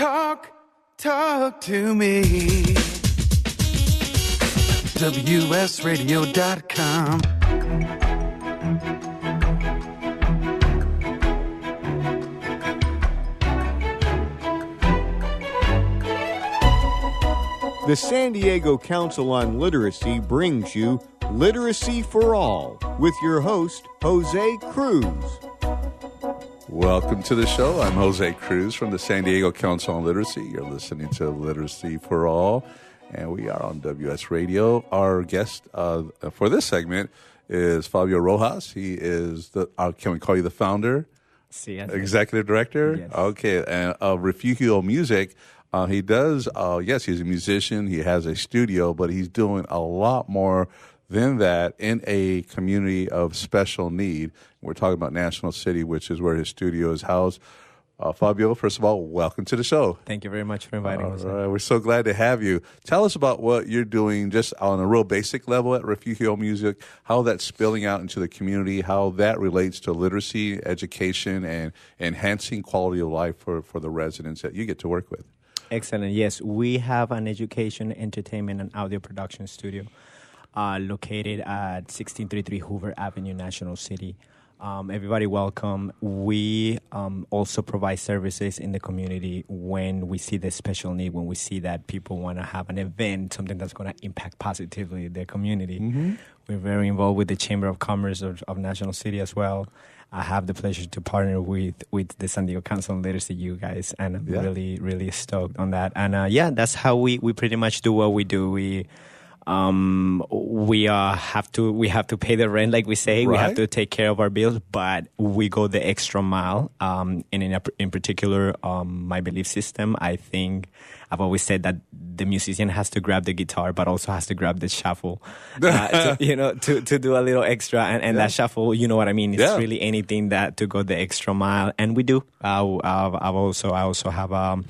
Talk to me. WSRadio.com. The San Diego Council on Literacy brings you Literacy for All with your host, Jose Cruz. Welcome to the show. I'm Jose Cruz from the San Diego Council on Literacy. You're listening to Literacy for All, and we are on WS Radio. Our guest for this segment is Fabio Rojas. He is can we call you the founder? Sí, Executive Director? Yes. Okay, and of Refugio Music. He does, yes, he's a musician. He has a studio, but he's doing a lot more than that in a community of special need. We're talking about National City, which is where his studio is housed. Fabio, first of all, welcome to the show. Thank you very much for inviting us. We're so glad to have you. Tell us about what you're doing just on a real basic level at Refugio Music, how that's spilling out into the community, how that relates to literacy, education, and enhancing quality of life for the residents that you get to work with. Excellent. Yes, we have an education, entertainment, and audio production studio located at 1633 Hoover Avenue, National City. Everybody welcome. We also provide services in the community when we see the special need, when we see that people want to have an event, something that's going to impact positively their community. Mm-hmm. We're very involved with the Chamber of Commerce of National City as well. I have the pleasure to partner with the San Diego Council on Literacy, you guys, and I'm really stoked on that. And that's how we pretty much do what we do. We have to pay the rent, like we say. Right. We have to take care of our bills, but we go the extra mile. And in particular, my belief system, I think I've always said that the musician has to grab the guitar, but also has to grab the shuffle, to do a little extra. And that shuffle, you know what I mean? It's really anything that to go the extra mile, and we do. I also have a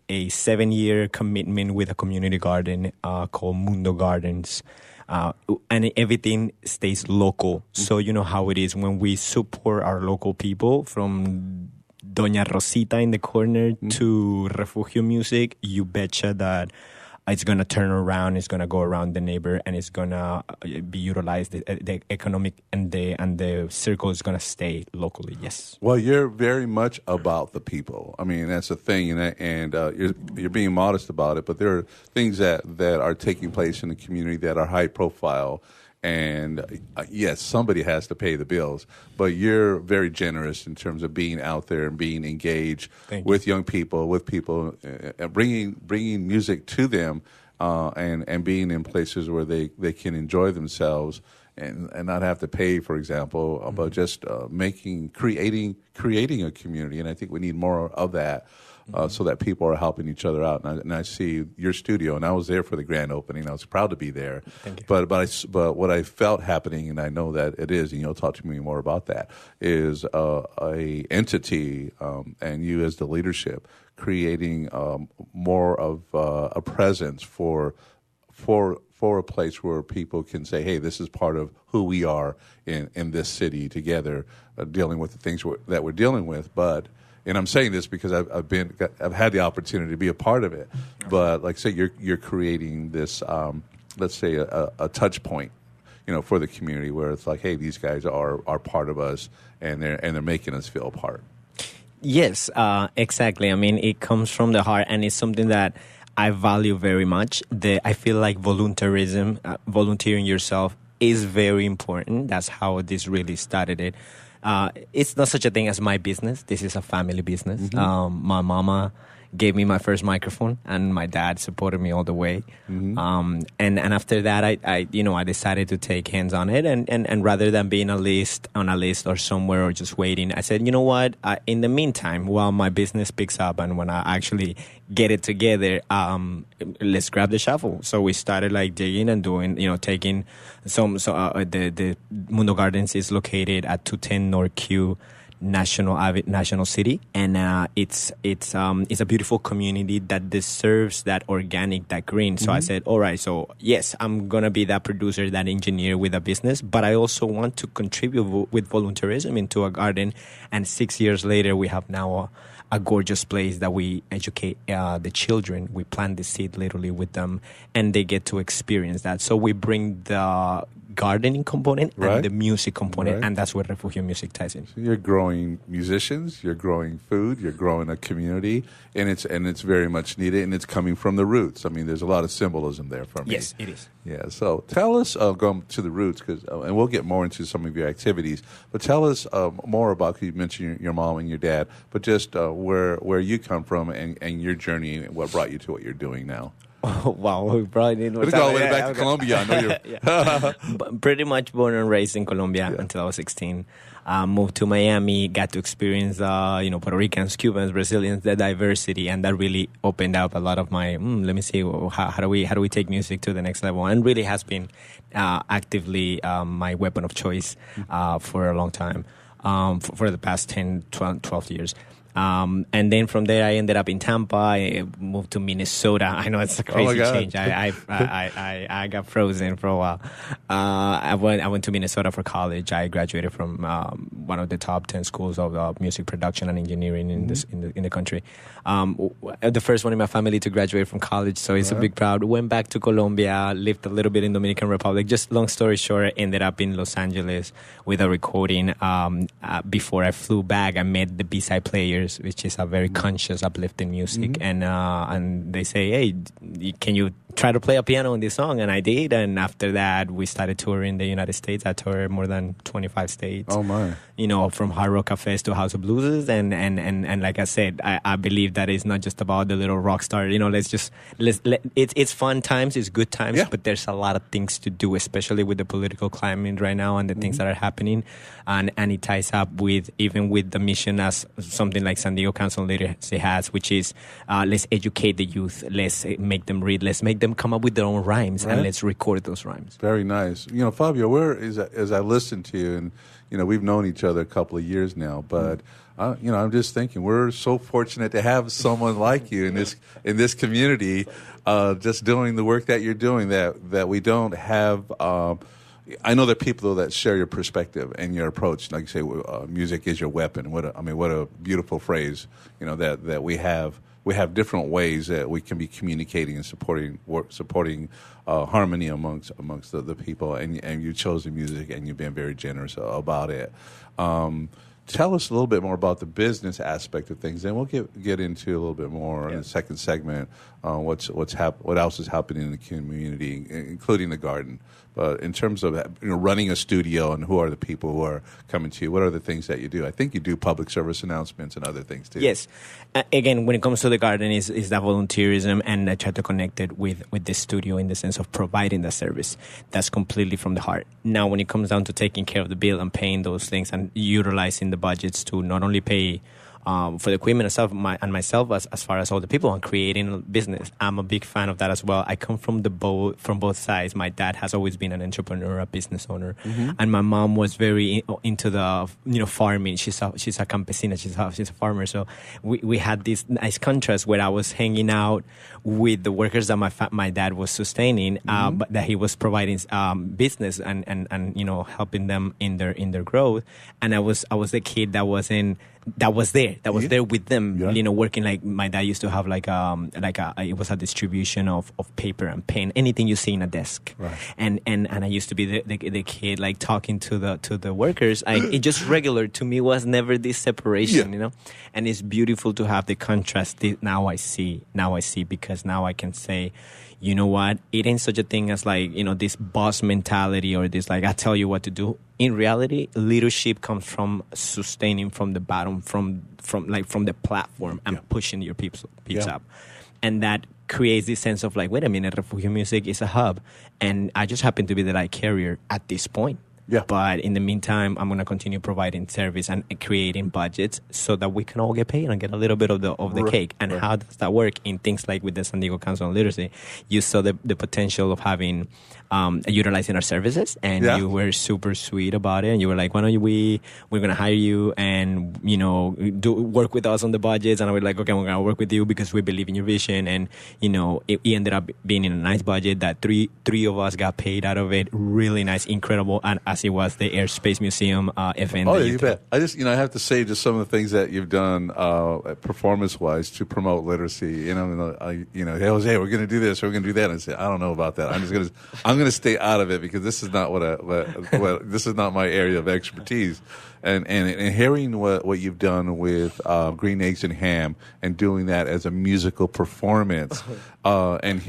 7-year commitment with a community garden called Mundo Gardens. And everything stays local. So you know how it is when we support our local people, from Doña Rosita in the corner to Refugio Music, you betcha that it's going to turn around, it's going to go around the neighbor, and it's going to be utilized. The economic and the circle is going to stay locally, yes. Well, you're very much about the people. I mean, that's the thing, and you're being modest about it, but there are things that are taking place in the community that are high profile. And yes, somebody has to pay the bills, but you're very generous in terms of being out there and being engaged with young people, with people, bringing music to them, and being in places where they can enjoy themselves and not have to pay, for example, but just creating a community. And I think we need more of that. So that people are helping each other out, and I see your studio, and I was there for the grand opening. I was proud to be there. Thank you. But what I felt happening, and I know that it is, and you'll talk to me more about that, is a entity, and you as the leadership creating more of a presence for a place where people can say, hey, this is part of who we are in this city together, dealing with the things that we're dealing with, and I'm saying this because I've had the opportunity to be a part of it. But like say you're creating this, let's say a touch point, for the community where it's like, hey, these guys are part of us, and they're making us feel a part. Yes, exactly. I mean, it comes from the heart, and it's something that I value very much. I feel like volunteerism, volunteering yourself, is very important. That's how this really started it. It's not such a thing as my business. This is a family business. Mm-hmm. My mama gave me my first microphone, and my dad supported me all the way. Mm-hmm. And after that, I decided to take hands on it, and rather than being on a list or somewhere or just waiting, I said, you know what? In the meantime, while my business picks up and when I actually get it together, let's grab the shuffle. So we started digging and doing, taking some. So the Mundo Gardens is located at 210 North Q. National City, and it's a beautiful community that deserves that organic, that green. So I said, all right, so yes, I'm gonna be that producer, that engineer with a business, but I also want to contribute with volunteerism into a garden. And 6 years later, we have now a gorgeous place that we educate the children. We plant the seed literally with them, and they get to experience that. So we bring the gardening component and the music component, and that's where Refugio Music ties in. So you're growing musicians, you're growing food, you're growing a community, and it's very much needed, and it's coming from the roots. I mean, there's a lot of symbolism there for me. Yes, it is. Yeah. So tell us, going to the roots, and we'll get more into some of your activities. But tell us more about. Cause you mentioned your mom and your dad, but just where you come from and your journey, and what brought you to what you're doing now. Oh, wow, we probably need more Let's time. go all the way back to Colombia. I know you're Pretty much born and raised in Colombia until I was 16. Moved to Miami, got to experience, Puerto Ricans, Cubans, Brazilians, the diversity, and that really opened up a lot of my. Let me see, how do we take music to the next level? And really has been actively my weapon of choice for a long time, for the past 10, 12 years. And then from there, I ended up in Tampa. I moved to Minnesota. I know it's a crazy change. I got frozen for a while. I went to Minnesota for college. I graduated from one of the top 10 schools of music production and engineering in the country. The first one in my family to graduate from college, so it's a big proud. Went back to Colombia, lived a little bit in Dominican Republic. Just long story short, ended up in Los Angeles with a recording. Before I flew back, I met the B-side players, which is a very conscious, uplifting music, and they say, "Hey, can you try to play a piano on this song?" And I did, and after that, we started touring the United States. I toured more than 25 states. Oh my! From hard rock cafes to house of blues, and like I said, I believe that it's not just about the little rock star. It's fun times, it's good times, but there's a lot of things to do, especially with the political climate right now and the things that are happening, and it ties up with the mission as something like San Diego Council on Literacy has, which is let's educate the youth, let's make them read, let's make them come up with their own rhymes, and let's record those rhymes. Very nice. Fabio, as I listen to you, and we've known each other a couple of years now, but I'm just thinking we're so fortunate to have someone like you in this community, just doing the work that you're doing that we don't have. I know there are people though that share your perspective and your approach. Like you say, music is your weapon. What a beautiful phrase. That we have. We have different ways that we can be communicating and supporting harmony amongst the people. And you chose the music, and you've been very generous about it. Tell us a little bit more about the business aspect of things, and we'll get into a little bit more in the second segment. What else is happening in the community, including the garden. But in terms of running a studio and who are the people who are coming to you, what are the things that you do? I think you do public service announcements and other things too. Yes. Again, when it comes to the garden, is that volunteerism, and I try to connect it with the studio in the sense of providing the service. That's completely from the heart. Now, when it comes down to taking care of the bill and paying those things and utilizing the budgets to not only pay for the equipment itself, myself as far as all the people and creating a business. I'm a big fan of that as well. I come from both sides. My dad has always been an entrepreneur, a business owner, and my mom was very into the farming. She's a campesina. She's a farmer. So we had this nice contrast where I was hanging out with the workers that my dad was sustaining, but that he was providing business and helping them in their growth. And I was the kid that was there with them, working. Like my dad used to have it was a distribution of paper and pen, anything you see in a desk, right. and I used to be the kid like talking to the workers. It just regular to me was never this separation, and it's beautiful to have the contrast. Now I see because now I can say, you know what? It ain't such a thing as this boss mentality or this I tell you what to do. In reality, leadership comes from sustaining from the bottom, from the platform and pushing your peeps up. And that creates this sense of wait a minute, Refugio Music is a hub. And I just happen to be the light carrier at this point. Yeah. But in the meantime, I'm going to continue providing service and creating budgets so that we can all get paid and get a little bit of the cake. And how does that work in things like with the San Diego Council on Literacy? You saw the potential of having utilizing our services, and you were super sweet about it. And you were like, why don't we're going to hire you and work with us on the budgets. And I was like, okay, we're going to work with you because we believe in your vision. And it ended up being in a nice budget that three of us got paid out of it. Really nice, incredible. And as as it was the Airspace Museum event. Oh, yeah, you bet. I have to say just some of the things that you've done performance-wise to promote literacy. Hey, Jose, we're going to do this, or we're going to do that. And I say, I don't know about that. I'm going to stay out of it because this is not this is not my area of expertise. And hearing what you've done with Green Eggs and Ham and doing that as a musical performance, and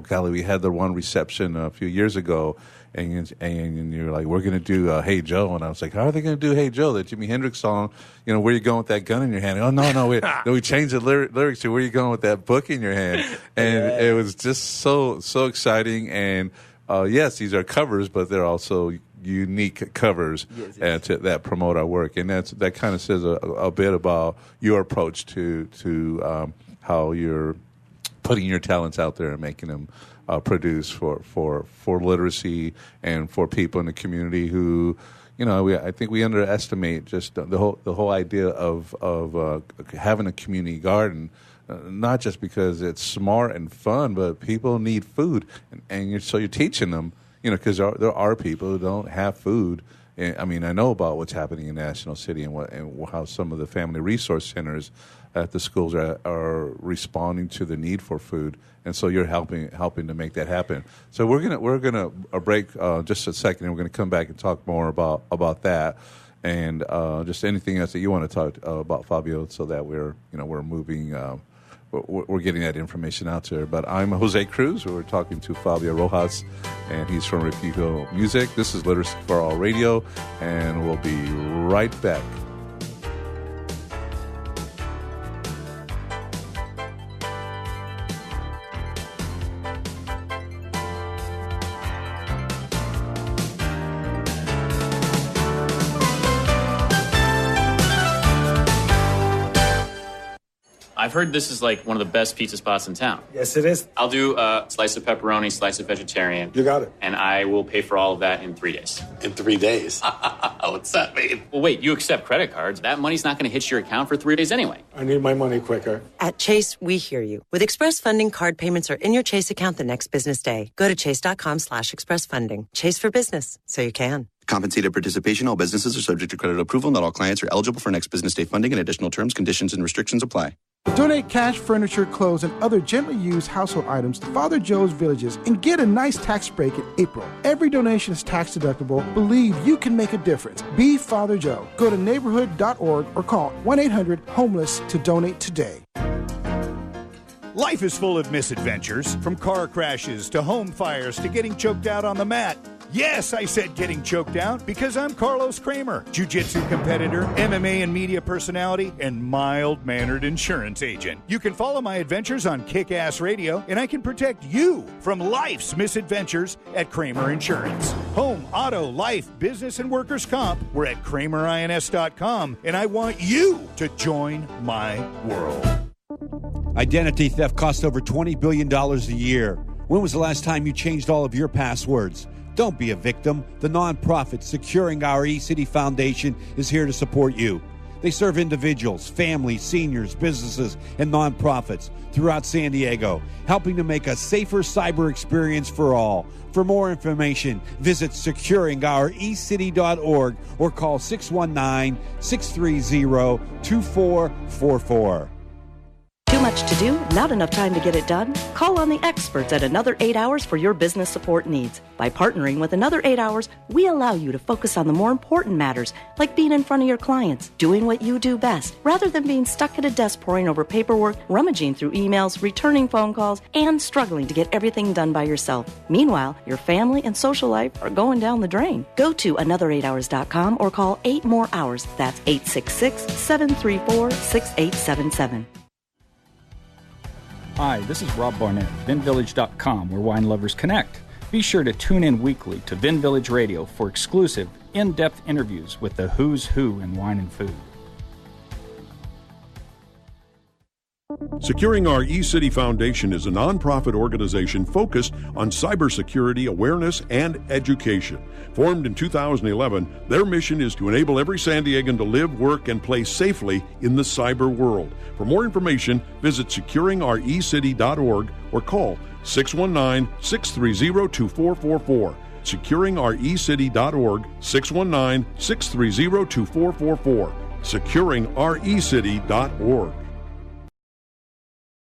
golly, we had the one reception a few years ago, and you're like, we're going to do Hey Joe, and I was like, how are they going to do Hey Joe, that Jimi Hendrix song? Where you going with that gun in your hand? Oh no, we changed the lyrics to where you going with that book in your hand, and it was just so exciting. And yes, these are covers, but they're also unique covers that promote our work, and that kind of says a bit about your approach to how you're putting your talents out there and making them produce for literacy and for people in the community who, I think we underestimate just the whole idea of having a community garden. Not just because it's smart and fun, but people need food, and so you're teaching them. Because there are people who don't have food. I mean, I know about what's happening in National City and how some of the family resource centers at the schools are responding to the need for food, and so you're helping to make that happen. So we're gonna break just a second, and we're gonna come back and talk more about that, and just anything else that you want to talk about, Fabio, so that we're moving. We're getting that information out there. But I'm Jose Cruz. We're talking to Fabio Rojas, and he's from Refugio Music. This is Literacy for All Radio, and we'll be right back. I've heard this is like one of the best pizza spots in town. Yes, it is. I'll do a slice of pepperoni, slice of vegetarian. You got it. And I will pay for all of that in 3 days. In 3 days? What's that mean? Well, wait, you accept credit cards. That money's not going to hit your account for 3 days anyway. I need my money quicker. At Chase, we hear you. With Express Funding, card payments are in your Chase account the next business day. Go to chase.com/expressfunding. Chase for business, so you can. Compensated participation. All businesses are subject to credit approval. Not all clients are eligible for next business day funding, and additional terms, conditions, and restrictions apply. Donate cash, furniture, clothes, and other gently used household items to Father Joe's Villages and get a nice tax break in April. Every donation is tax deductible. Believe you can make a difference. Be Father Joe. Go to neighborhood.org or call 1-800-HOMELESS to donate today. Life is full of misadventures, from car crashes to home fires to getting choked out on the mat. Yes, I said getting choked out because I'm Carlos Kramer, jiu-jitsu competitor, MMA and media personality, and mild-mannered insurance agent. You can follow my adventures on Kick-Ass Radio, and I can protect you from life's misadventures at Kramer Insurance. Home, auto, life, business, and workers' comp. We're at KramerINS.com, and I want you to join my world. Identity theft costs over $20 billion a year. When was the last time you changed all of your passwords? Don't be a victim. The nonprofit Securing Our eCity Foundation is here to support you. They serve individuals, families, seniors, businesses, and nonprofits throughout San Diego, helping to make a safer cyber experience for all. For more information, visit securingourecity.org or call 619-630-2444. Too much to do? Not enough time to get it done? Call on the experts at Another 8 Hours for your business support needs. By partnering with Another 8 Hours, we allow you to focus on the more important matters, like being in front of your clients, doing what you do best, rather than being stuck at a desk poring over paperwork, rummaging through emails, returning phone calls, and struggling to get everything done by yourself. Meanwhile, your family and social life are going down the drain. Go to another8hours.com or call 8 More Hours. That's 866-734-6877. Hi, this is Rob Barnett, VinVillage.com, where wine lovers connect. Be sure to tune in weekly to Vin Village Radio for exclusive, in-depth interviews with the who's who in wine and food. Securing Our eCity Foundation is a nonprofit organization focused on cybersecurity awareness and education. Formed in 2011, their mission is to enable every San Diegan to live, work, and play safely in the cyber world. For more information, visit securingourecity.org or call 619-630-2444. securingrecity.org, 619-630-2444. securingrecity.org.